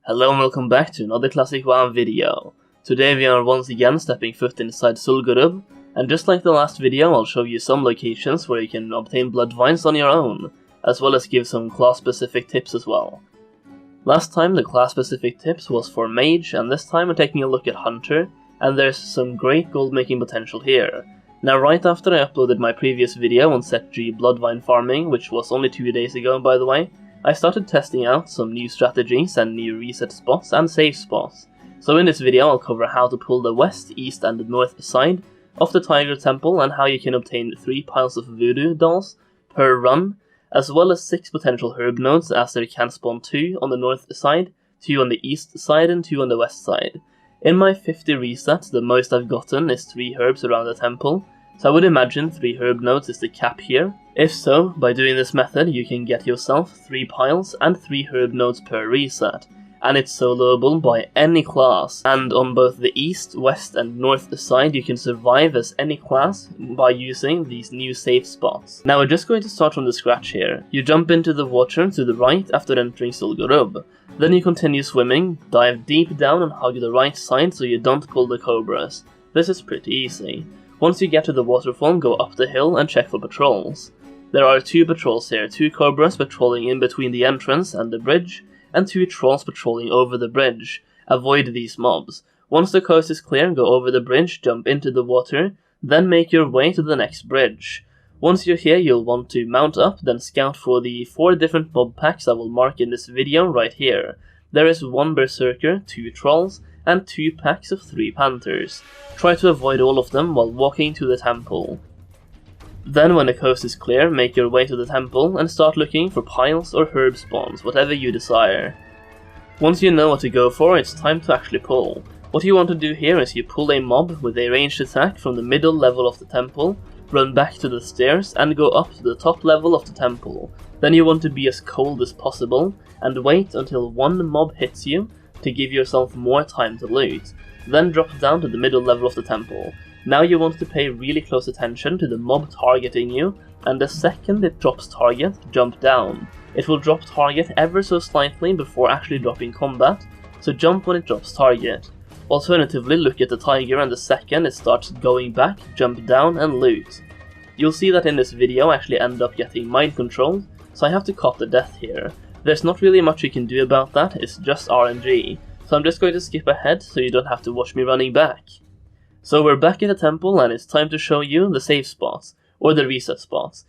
Hello and welcome back to another Classic WoW video. Today we are once again stepping foot inside Zul'Gurub, and just like the last video I'll show you some locations where you can obtain Bloodvines on your own, as well as give some class specific tips as well. Last time the class specific tips was for Mage, and this time we're taking a look at Hunter, and there's some great gold making potential here. Now right after I uploaded my previous video on Set G Bloodvine Farming, which was only 2 days ago by the way, I started testing out some new strategies and new reset spots and save spots. So in this video I'll cover how to pull the west, east and the north side of the Tiger Temple and how you can obtain 3 piles of voodoo dolls per run, as well as 6 potential herb nodes, as there can spawn 2 on the north side, 2 on the east side and 2 on the west side. In my 50 resets the most I've gotten is 3 herbs around the temple, so I would imagine 3 herb nodes is the cap here. If so, by doing this method you can get yourself 3 piles and 3 herb nodes per reset, and it's soloable by any class, and on both the east, west and north side you can survive as any class by using these new safe spots. Now we're just going to start from the scratch here. You jump into the water to the right after entering Zul'Gurub. Then you continue swimming, dive deep down and hug the right side so you don't pull the cobras. This is pretty easy. Once you get to the waterfall, go up the hill and check for patrols. There are 2 patrols here, 2 cobras patrolling in between the entrance and the bridge, and 2 trolls patrolling over the bridge. Avoid these mobs. Once the coast is clear, go over the bridge, jump into the water, then make your way to the next bridge. Once you're here, you'll want to mount up, then scout for the 4 different mob packs I will mark in this video right here. There is 1 berserker, 2 trolls, and 2 packs of 3 panthers. Try to avoid all of them while walking to the temple. Then when the coast is clear, make your way to the temple and start looking for piles or herb spawns, whatever you desire. Once you know what to go for, it's time to actually pull. What you want to do here is you pull a mob with a ranged attack from the middle level of the temple, run back to the stairs and go up to the top level of the temple. Then you want to be as cold as possible and wait until 1 mob hits you to give yourself more time to loot. Then drop down to the middle level of the temple. Now you want to pay really close attention to the mob targeting you, and the second it drops target, jump down. It will drop target ever so slightly before actually dropping combat, so jump when it drops target. Alternatively, look at the tiger and the second it starts going back, jump down and loot. You'll see that in this video I actually end up getting mind controlled, so I have to cop the death here. There's not really much you can do about that, it's just RNG, so I'm just going to skip ahead so you don't have to watch me running back. So we're back at the temple and it's time to show you the save spots, or the reset spots.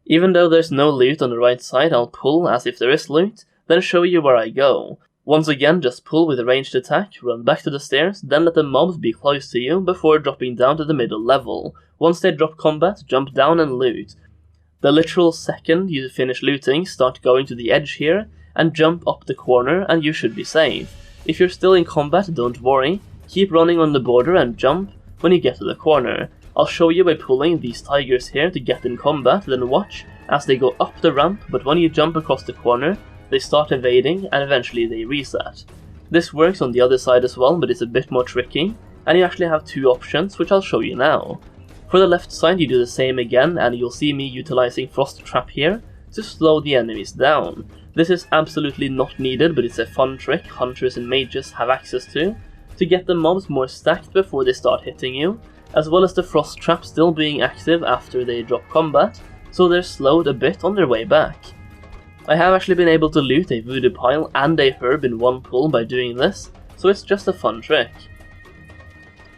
Even though there's no loot on the right side, I'll pull as if there is loot, then show you where I go. Once again, just pull with a ranged attack, run back to the stairs, then let the mobs be close to you before dropping down to the middle level. Once they drop combat, jump down and loot. The literal second you finish looting, start going to the edge here, and jump up the corner and you should be safe. If you're still in combat, don't worry. Keep running on the border and jump when you get to the corner. I'll show you by pulling these tigers here to get in combat, then watch as they go up the ramp, but when you jump across the corner, they start evading and eventually they reset. This works on the other side as well, but it's a bit more tricky, and you actually have 2 options, which I'll show you now. For the left side you do the same again, and you'll see me utilizing Frost Trap here to slow the enemies down. This is absolutely not needed, but it's a fun trick hunters and mages have access to get the mobs more stacked before they start hitting you, as well as the Frost Trap still being active after they drop combat, so they're slowed a bit on their way back. I have actually been able to loot a voodoo pile and a herb in 1 pull by doing this, so it's just a fun trick.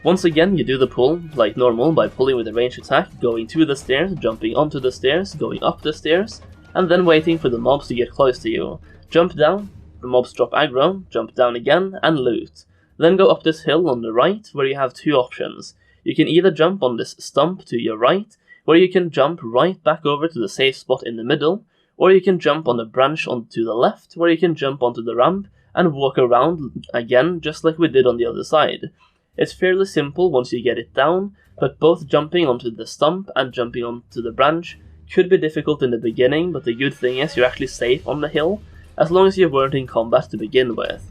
Once again you do the pull like normal by pulling with a ranged attack, going to the stairs, jumping onto the stairs, going up the stairs, and then waiting for the mobs to get close to you. Jump down, the mobs drop aggro, jump down again and loot. Then go up this hill on the right where you have 2 options. You can either jump on this stump to your right, where you can jump right back over to the safe spot in the middle, or you can jump on the branch onto the left where you can jump onto the ramp and walk around again just like we did on the other side. It's fairly simple once you get it down, but both jumping onto the stump and jumping onto the branch could be difficult in the beginning, but the good thing is you're actually safe on the hill, as long as you weren't in combat to begin with.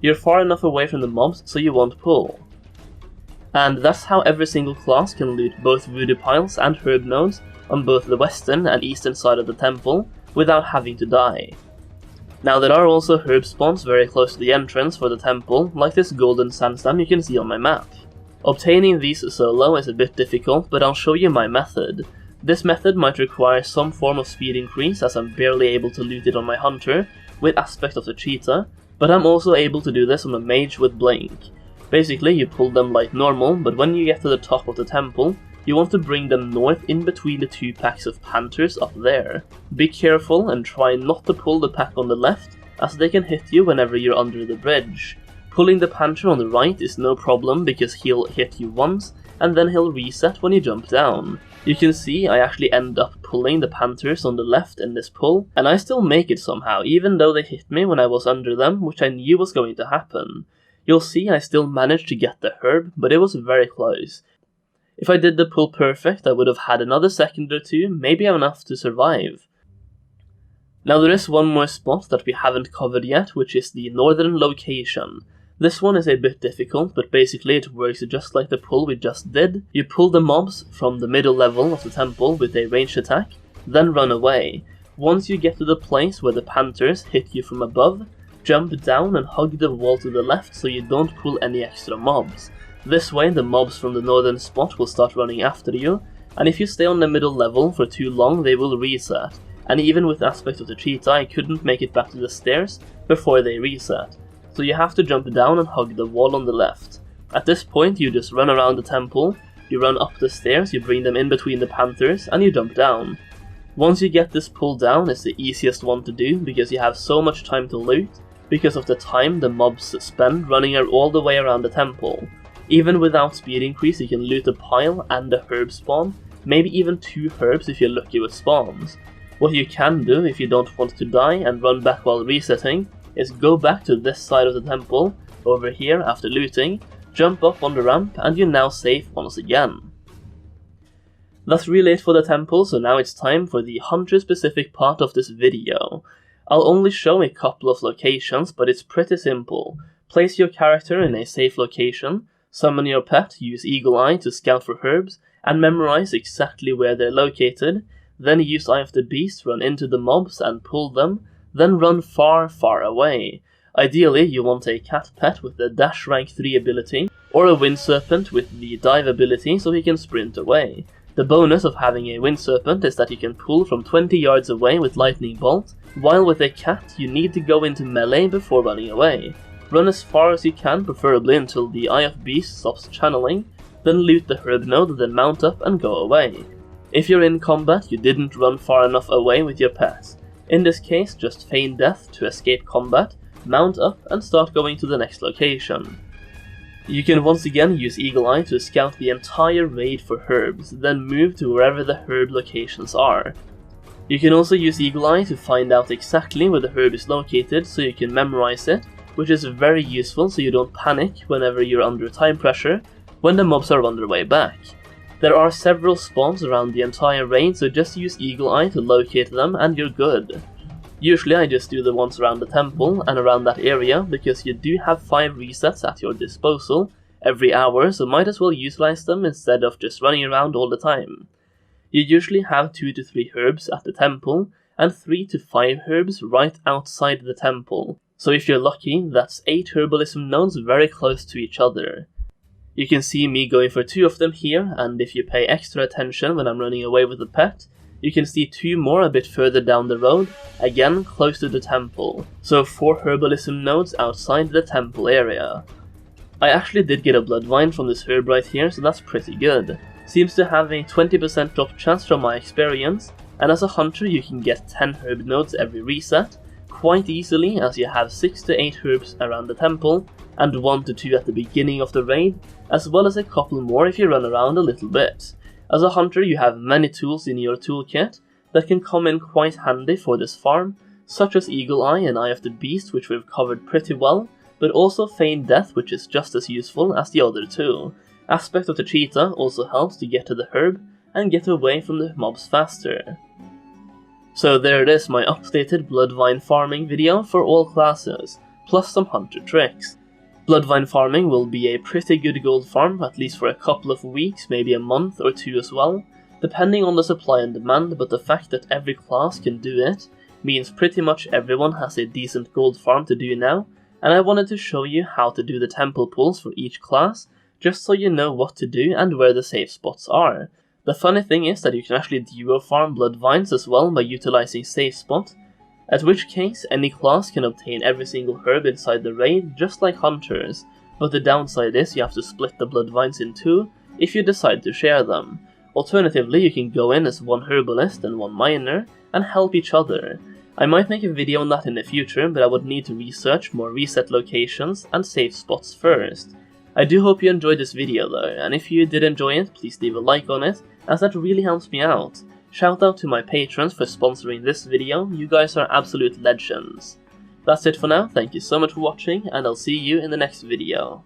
You're far enough away from the mobs so you won't pull. And that's how every single class can loot both voodoo piles and herb nodes on both the western and eastern side of the temple without having to die. Now there are also herb spawns very close to the entrance for the temple, like this golden sandstorm you can see on my map. Obtaining these solo is a bit difficult, but I'll show you my method. This method might require some form of speed increase, as I'm barely able to loot it on my hunter with aspect of the cheetah, but I'm also able to do this on a mage with blink. Basically, you pull them like normal, but when you get to the top of the temple, you want to bring them north in between the 2 packs of panthers up there. Be careful and try not to pull the pack on the left, as they can hit you whenever you're under the bridge. Pulling the panther on the right is no problem because he'll hit you once, and then he'll reset when you jump down. You can see I actually end up pulling the panthers on the left in this pull, and I still make it somehow, even though they hit me when I was under them, which I knew was going to happen. You'll see I still managed to get the herb, but it was very close. If I did the pull perfect, I would have had another second or 2, maybe enough to survive. Now there is one more spot that we haven't covered yet, which is the northern location. This one is a bit difficult, but basically it works just like the pull we just did. You pull the mobs from the middle level of the temple with a ranged attack, then run away. Once you get to the place where the panthers hit you from above, jump down and hug the wall to the left so you don't pull any extra mobs. This way the mobs from the northern spot will start running after you, and if you stay on the middle level for too long they will reset. And even with aspect of the cheetah I couldn't make it back to the stairs before they reset. So you have to jump down and hug the wall on the left. At this point you just run around the temple, you run up the stairs, you bring them in between the panthers, and you jump down. Once you get this pull down, it's the easiest one to do because you have so much time to loot, because of the time the mobs spend running all the way around the temple. Even without speed increase you can loot a pile and a herb spawn, maybe even 2 herbs if you're lucky with spawns. What you can do if you don't want to die and run back while resetting is go back to this side of the temple, over here after looting, jump up on the ramp, and you're now safe once again. That's really it for the temple, so now it's time for the Hunter Specific part of this video. I'll only show a couple of locations, but it's pretty simple. Place your character in a safe location, summon your pet, use Eagle Eye to scout for herbs, and memorize exactly where they're located, then use Eye of the Beast, run into the mobs and pull them, then run far, far away. Ideally, you want a cat pet with the dash rank 3 ability, or a wind serpent with the dive ability so he can sprint away. The bonus of having a wind serpent is that you can pull from 20 yards away with lightning bolt, while with a cat you need to go into melee before running away. Run as far as you can, preferably until the Eye of Beast stops channeling, then loot the herb node, then mount up and go away. If you're in combat, you didn't run far enough away with your pet. In this case, just feign death to escape combat, mount up and start going to the next location. You can once again use Eagle Eye to scout the entire raid for herbs, then move to wherever the herb locations are. You can also use Eagle Eye to find out exactly where the herb is located so you can memorize it, which is very useful so you don't panic whenever you're under time pressure when the mobs are on their way back. There are several spawns around the entire raid, so just use Eagle Eye to locate them and you're good. Usually I just do the ones around the temple and around that area because you do have 5 resets at your disposal every hour, so might as well utilize them instead of just running around all the time. You usually have 2 to 3 herbs at the temple and 3 to 5 herbs right outside the temple, so if you're lucky that's 8 herbalism nodes very close to each other. You can see me going for 2 of them here, and if you pay extra attention when I'm running away with the pet, you can see 2 more a bit further down the road, again close to the temple, so 4 herbalism nodes outside the temple area. I actually did get a bloodvine from this herb right here, so that's pretty good. Seems to have a 20% drop chance from my experience, and as a hunter you can get 10 herb nodes every reset, quite easily as you have 6 to 8 herbs around the temple, and 1 to 2 at the beginning of the raid, as well as a couple more if you run around a little bit. As a hunter you have many tools in your toolkit that can come in quite handy for this farm, such as Eagle Eye and Eye of the Beast, which we've covered pretty well, but also Feign Death, which is just as useful as the other 2. Aspect of the Cheetah also helps to get to the herb and get away from the mobs faster. So there it is, my updated Bloodvine farming video for all classes, plus some hunter tricks. Bloodvine farming will be a pretty good gold farm, at least for a couple of weeks, maybe a month or 2 as well, depending on the supply and demand, but the fact that every class can do it means pretty much everyone has a decent gold farm to do now, and I wanted to show you how to do the temple pulls for each class, just so you know what to do and where the safe spots are. The funny thing is that you can actually duo farm Bloodvines as well by utilizing safe spot, at which case any class can obtain every single herb inside the raid just like hunters, but the downside is you have to split the Bloodvines in two if you decide to share them. Alternatively, you can go in as one herbalist and one miner and help each other. I might make a video on that in the future, but I would need to research more reset locations and safe spots first. I do hope you enjoyed this video though, and if you did enjoy it, please leave a like on it, as that really helps me out. Shout out to my patrons for sponsoring this video, you guys are absolute legends. That's it for now, thank you so much for watching, and I'll see you in the next video.